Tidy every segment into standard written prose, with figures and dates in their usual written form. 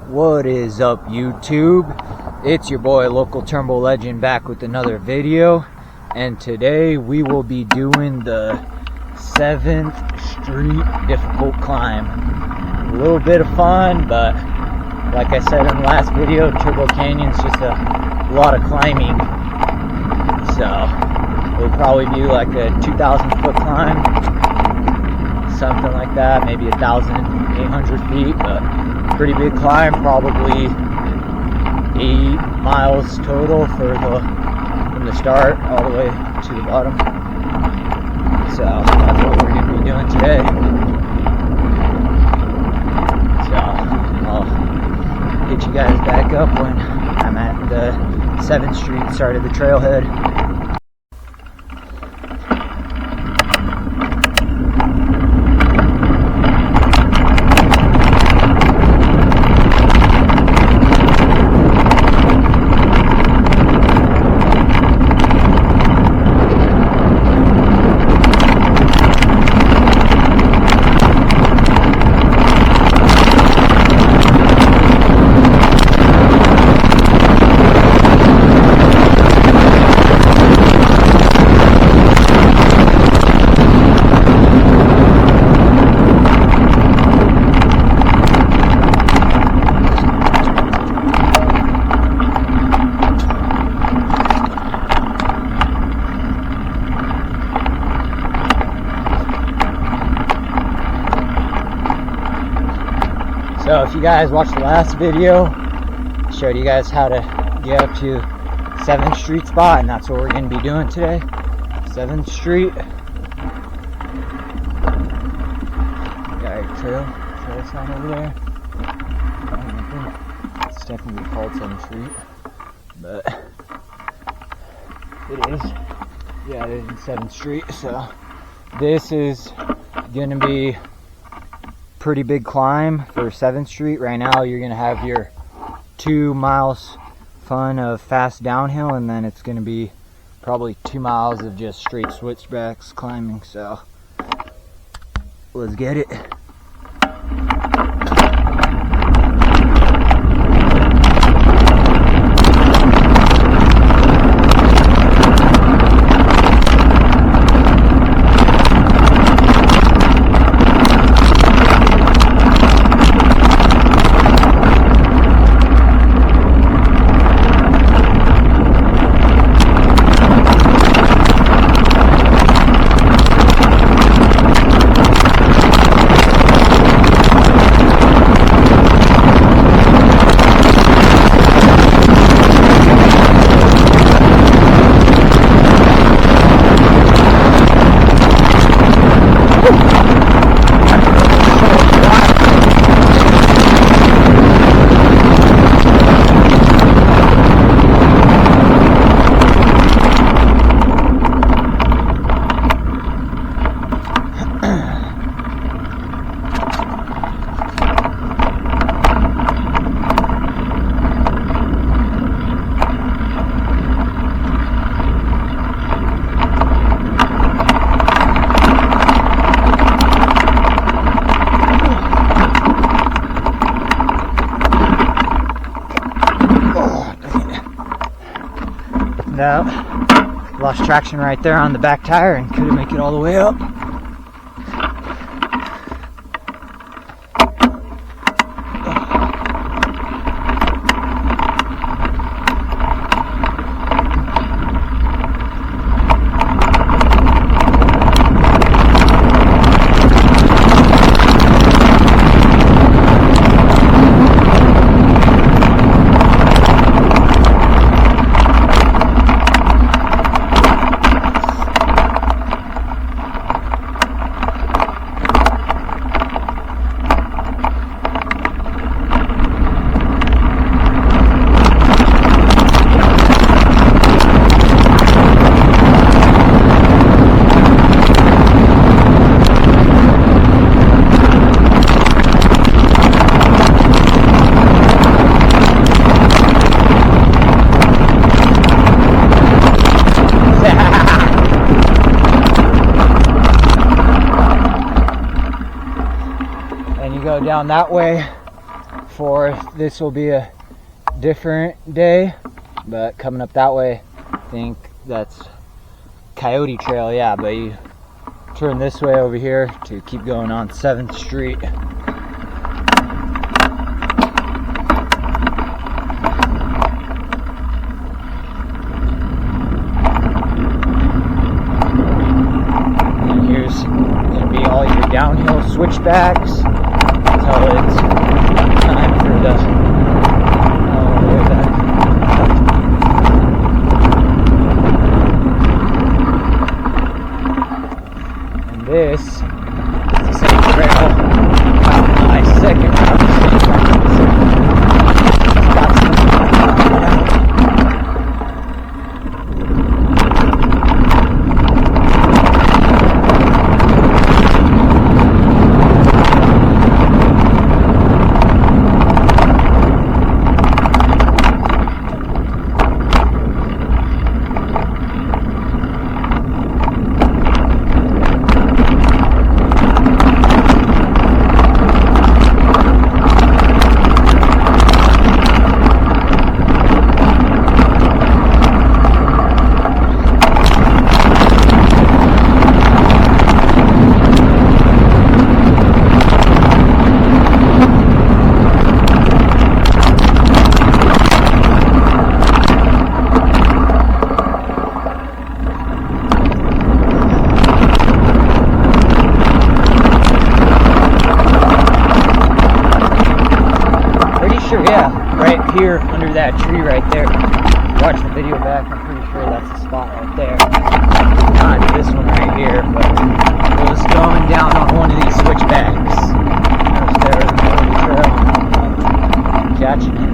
What is up, YouTube? It's your boy, local turnbull legend, back with another video, and today we will be doing the 7th Street difficult climb. A little bit of fun, but like I said in the last video, Turbo Canyon's just a lot of climbing, so it'll probably be like a 2,000 foot climb, something like that, maybe 1,800 feet, but pretty big climb, probably 8 miles total from the start all the way to the bottom. So that's what we're going to be doing today. So I'll hit you guys back up when I'm at the 7th Street start of the trailhead. So if you guys watched the last video, I showed you guys how to get up to 7th Street spot, and that's what we're going to be doing today. 7th Street. Got a trail sign over there. I think it's technically called 7th Street, but it is. Yeah, it is in 7th Street. So this is going to be pretty big climb for 7th Street. Right now you're gonna have your 2 miles fun of fast downhill, and then it's gonna be probably 2 miles of just straight switchbacks climbing. So let's get it. No, lost traction right there on the back tire and couldn't make it all the way up. down that way 4th. This will be a different day, but coming up that way, I think that's Coyote Trail, yeah, but you turn this way over here to keep going on 7th Street. And here's going to be all your downhill switchbacks until it's time for the way back. This is the same trail, my second route. Yeah, right here under that tree right there. Watch the video back, I'm pretty sure that's the spot right there. Not this one right here, but we're just going down on one of these switchbacks. There's the trail. Catching it.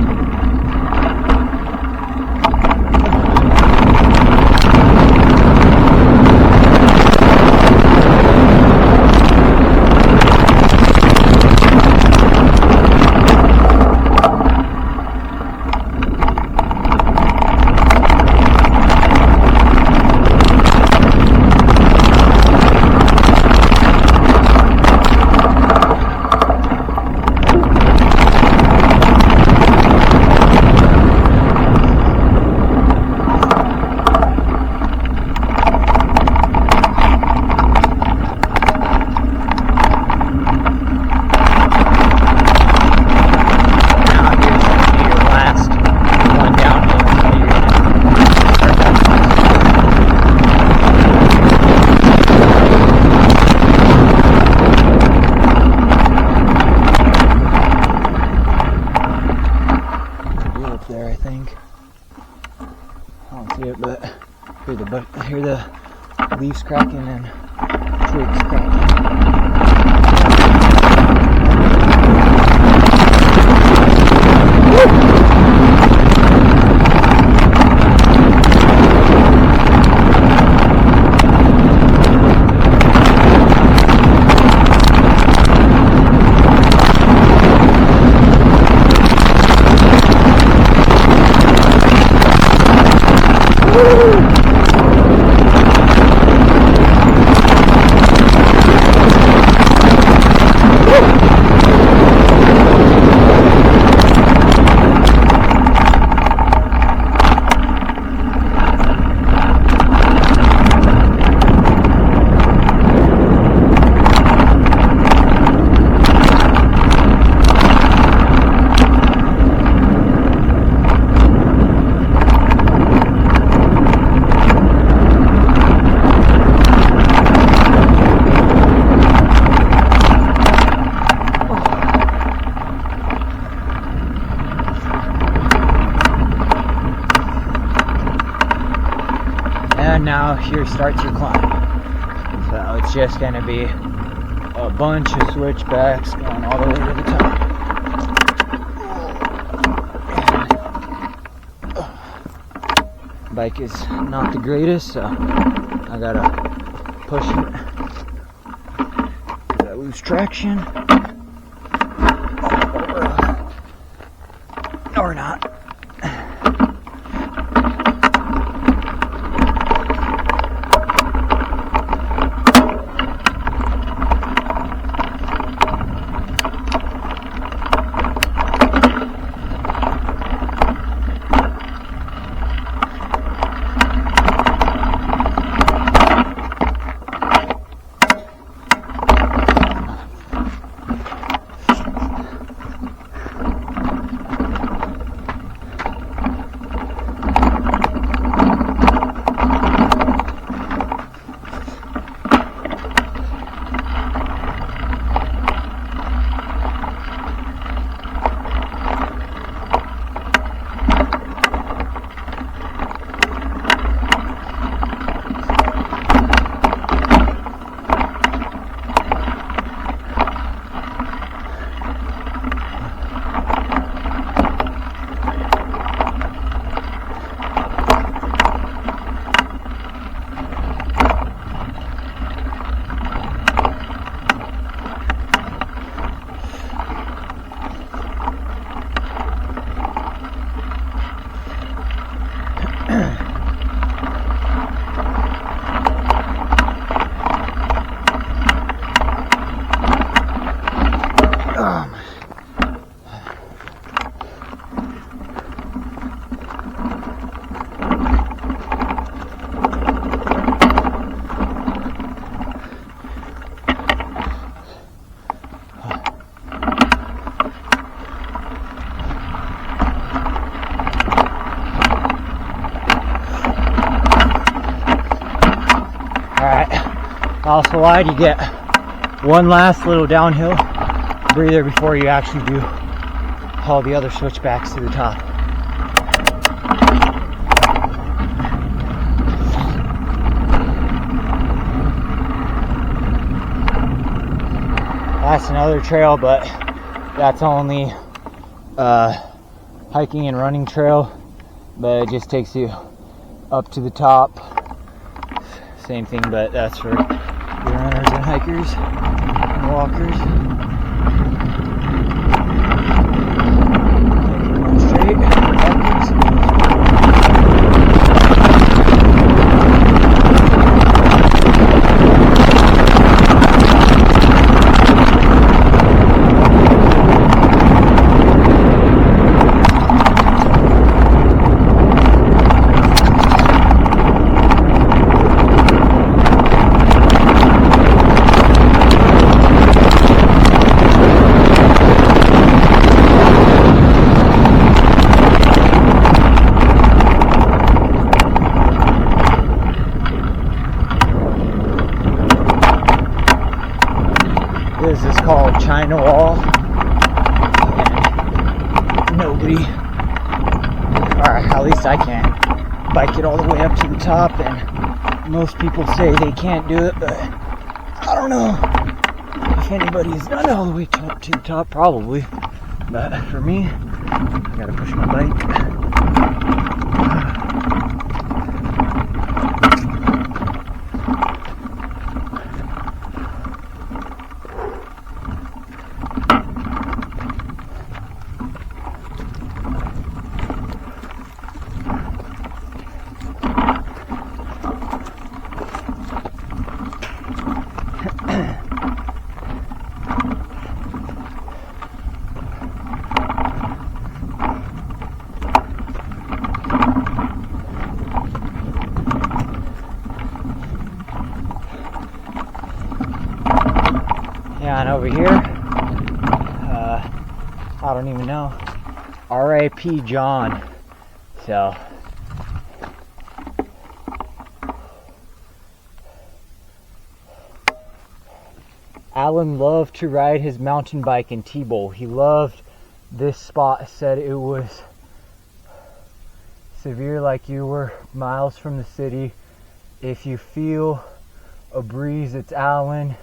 But I hear the leaves cracking and twigs cracking. And now here starts your climb. So it's just going to be a bunch of switchbacks going all the way to the top. Bike is not the greatest, so I gotta push it. I lose traction. Or not. Also wide, you get one last little downhill breather before you actually do all the other switchbacks to the top. That's another trail, but that's only hiking and running trail, but it just takes you up to the top. Same thing, but that's for runners and hikers and walkers. Going straight backwards. This is called China Wall, and nobody, or at least I can't, bike it all the way up to the top, and most people say they can't do it, but I don't know if anybody's done it all the way up to the top, probably, but for me, I gotta push my bike. Yeah, and over here, I don't even know, R.I.P. John, so Alan loved to ride his mountain bike in T-Bowl. He loved this spot, said it was severe, like you were miles from the city. If you feel a breeze, it's Alan,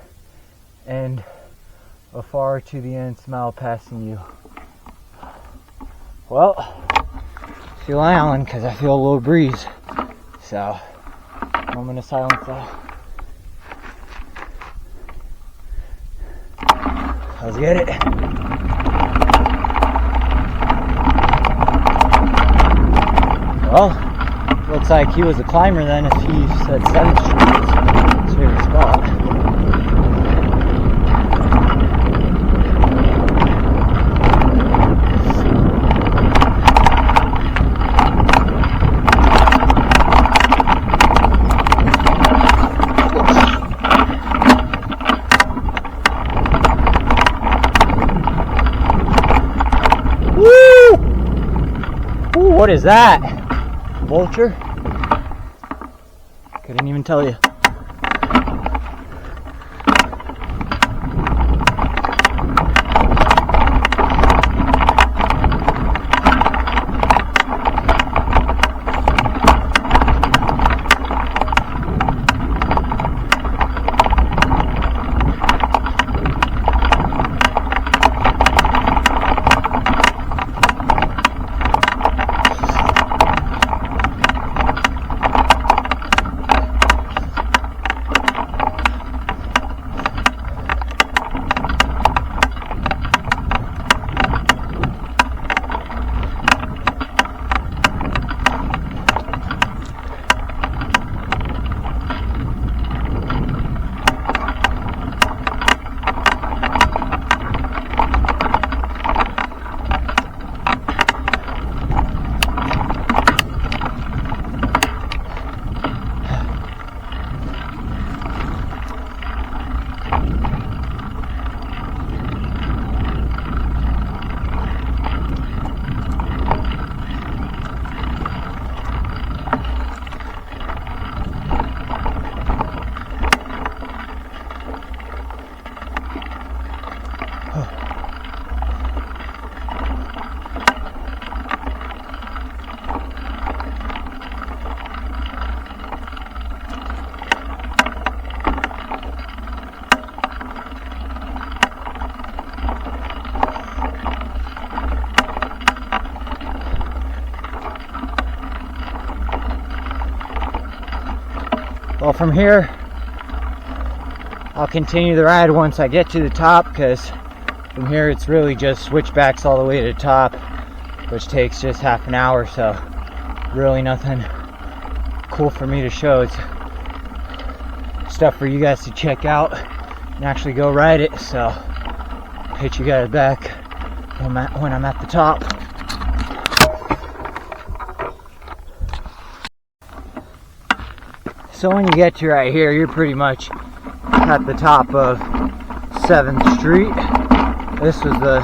and afar to the end, smile passing you. Well, I feel Alan because I feel a little breeze. So, moment of silence though. Let's get it. Well, looks like he was a climber then if he said 7th Street was his favorite spot. What is that? Vulture? Couldn't even tell you. Well, from here, I'll continue the ride once I get to the top, because from here it's really just switchbacks all the way to the top, which takes just half an hour, so really nothing cool for me to show. It's stuff for you guys to check out and actually go ride it, so I'll hit you guys back when I'm at the top. So when you get to right here, you're pretty much at the top of 7th Street. This was the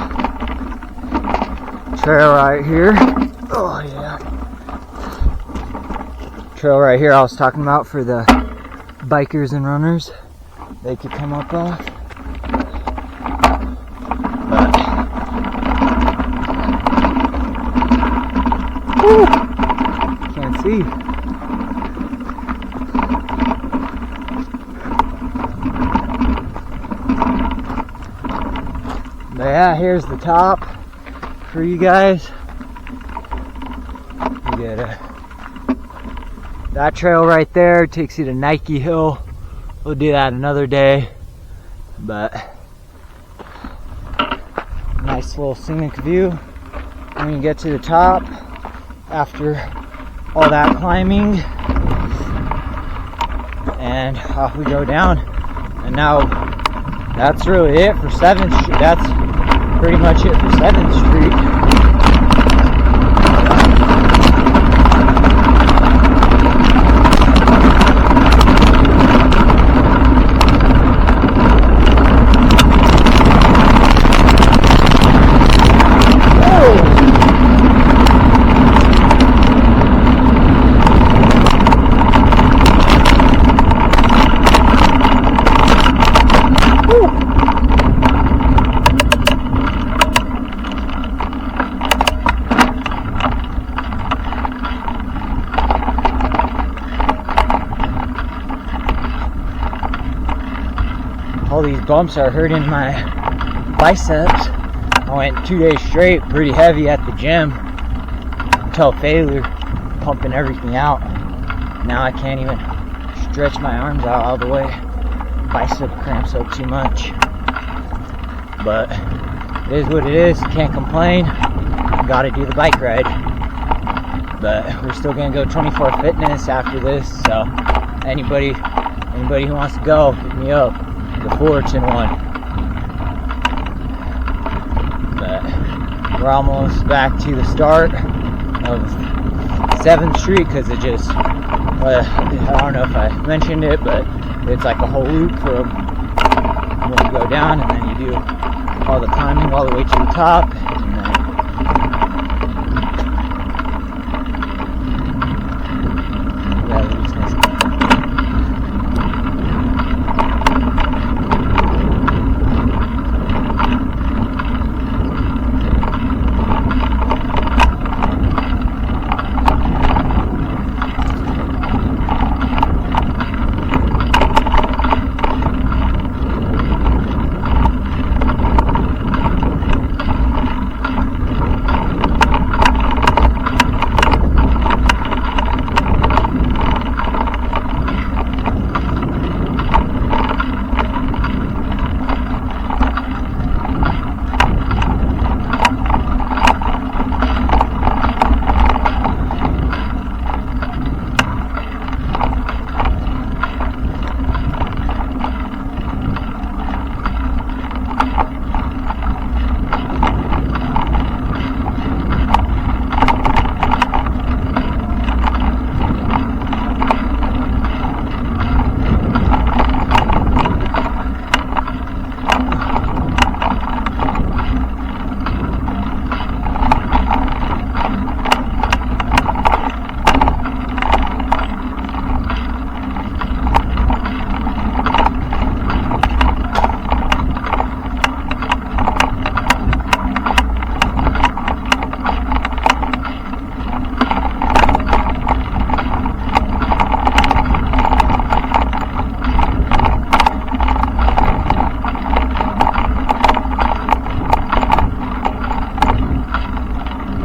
trail right here. Oh yeah. Trail right here I was talking about for the bikers and runners. They could come up off. But, can't see. But yeah, here's the top for you guys. You get that trail right there takes you to Nike Hill. We'll do that another day. But nice little scenic view when you get to the top after all that climbing. And off we go down. And now that's really it for 7th Street. That's pretty much it for 7th Street. All these bumps are hurting my biceps. I went 2 days straight, pretty heavy at the gym, until failure, pumping everything out. Now I can't even stretch my arms out all the way. Bicep cramps up too much. But it is what it is, can't complain. Gotta do the bike ride. But we're still gonna go 24 Fitness after this, so anybody who wants to go, hit me up. The Fullerton one. But we're almost back to the start of 7th Street, because it just, I don't know if I mentioned it, but it's like a whole loop from when you go down, and then you do all the climbing all the way to the top, and then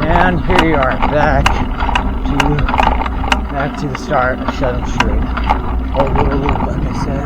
And here you are, back to the start of 7th Street. a little loop, like I said.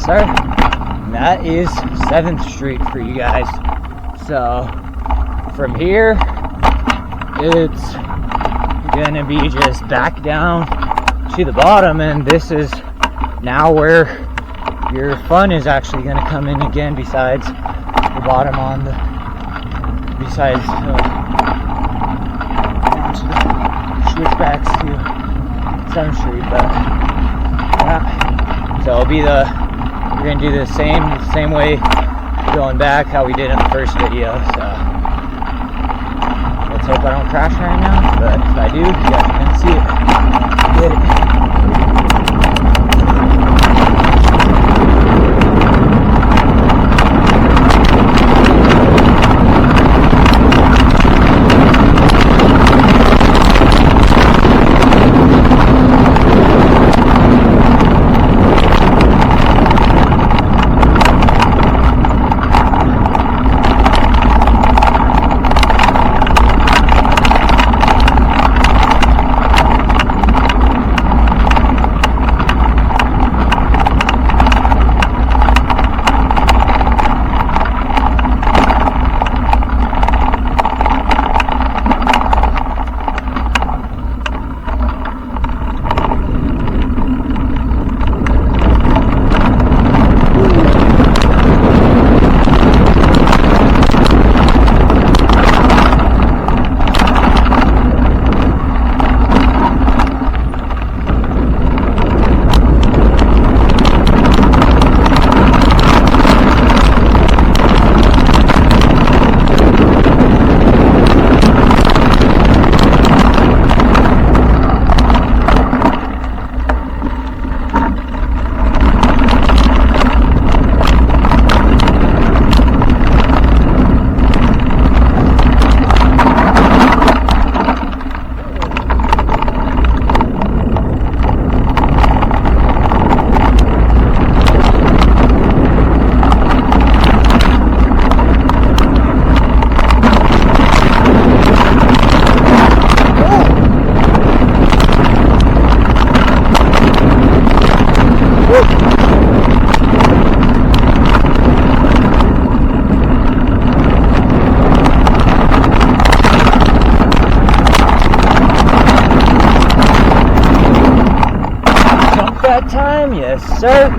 Sir, and that is 7th Street for you guys. So from here, it's gonna be just back down to the bottom, and this is now where your fun is actually gonna come in again, besides the bottom on the, besides switchbacks to 7th Street. But yeah, so it'll be we're gonna do the same way going back how we did in the first video. So let's hope I don't crash right now, but if I do, you guys are gonna see it. Get it. That time, yes sir.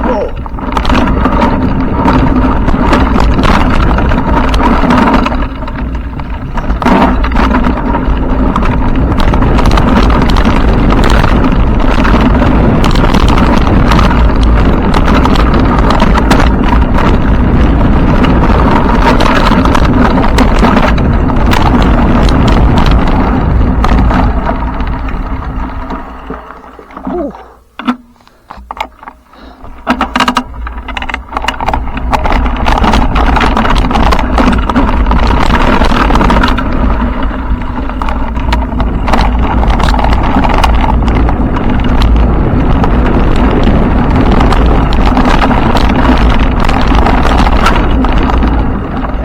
Whoa.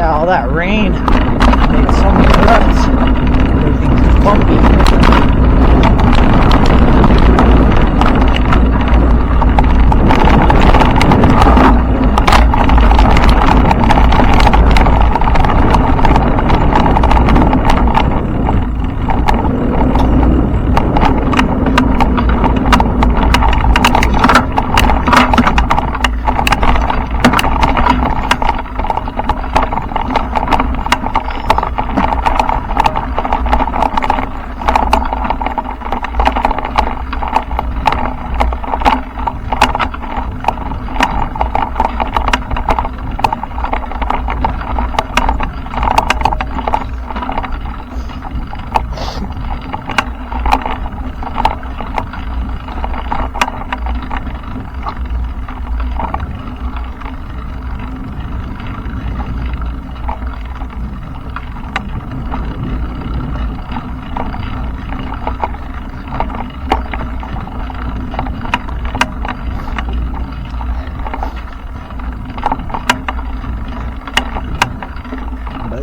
All that rain made so many ruts. Everything's bumpy.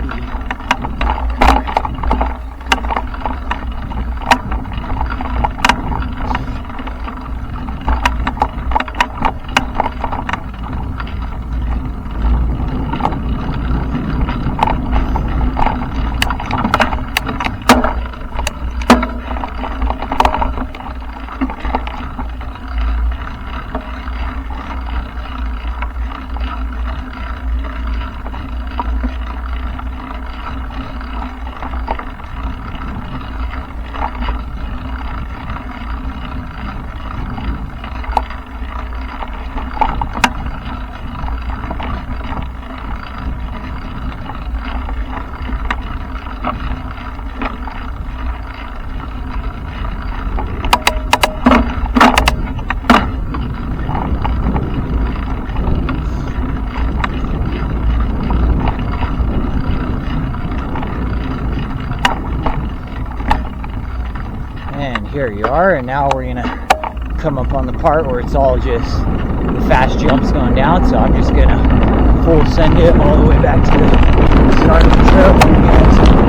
buddy. And here you are, and now we're gonna come up on the part where it's all just the fast jumps going down. So I'm just gonna full send it all the way back to the start of the trail for you guys.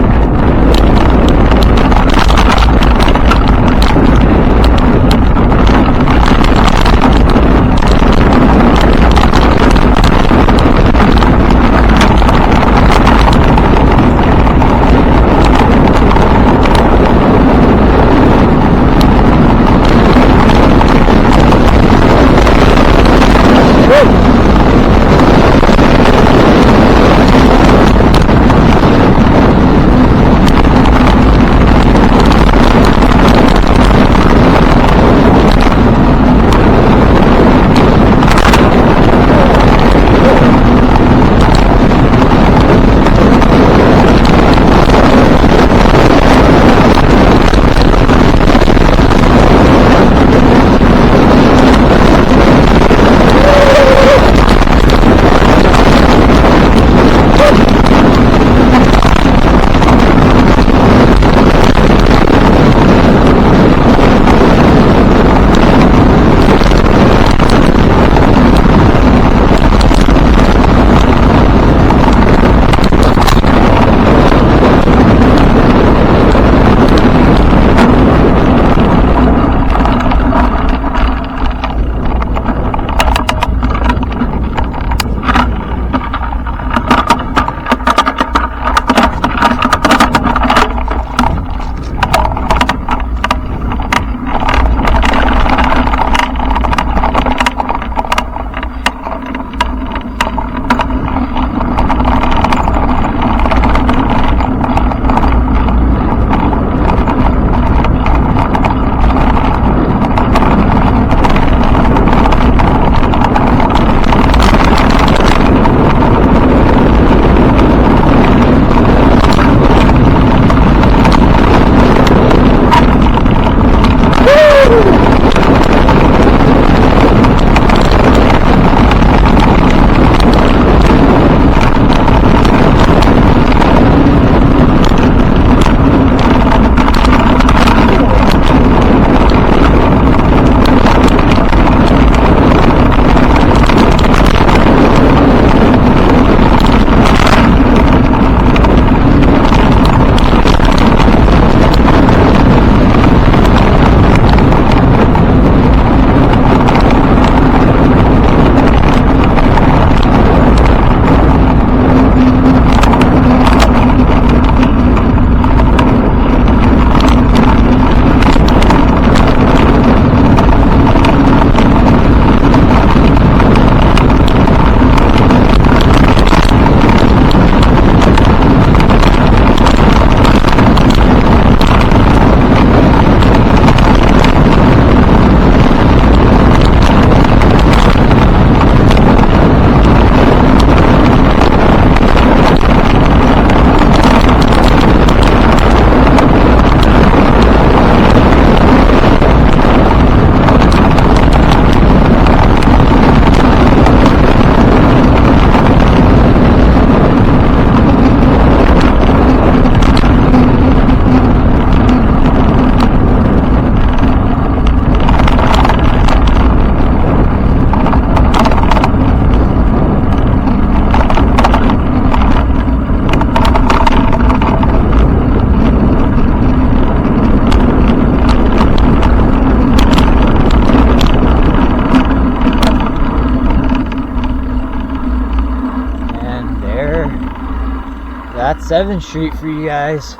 7th Street for you guys.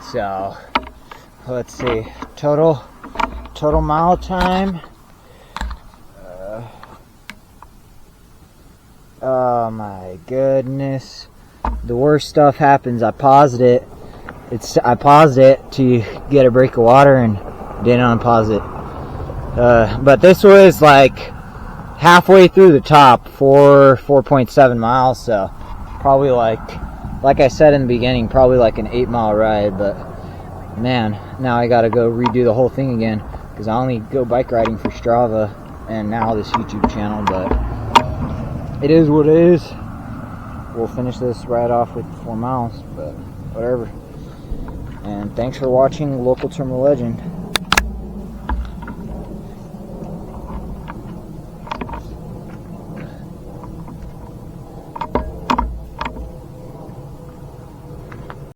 So let's see, total mile time. Oh my goodness, the worst stuff happens. I paused it to get a break of water and didn't unpause it. But this was like halfway through the top, 4.7 miles, so probably like I said in the beginning, probably like an 8-mile ride. But man, now I gotta go redo the whole thing again, because I only go bike riding for Strava and now this YouTube channel. But it is what it is. We'll finish this ride off with 4 miles, but whatever. And thanks for watching Local Turnbull Legend.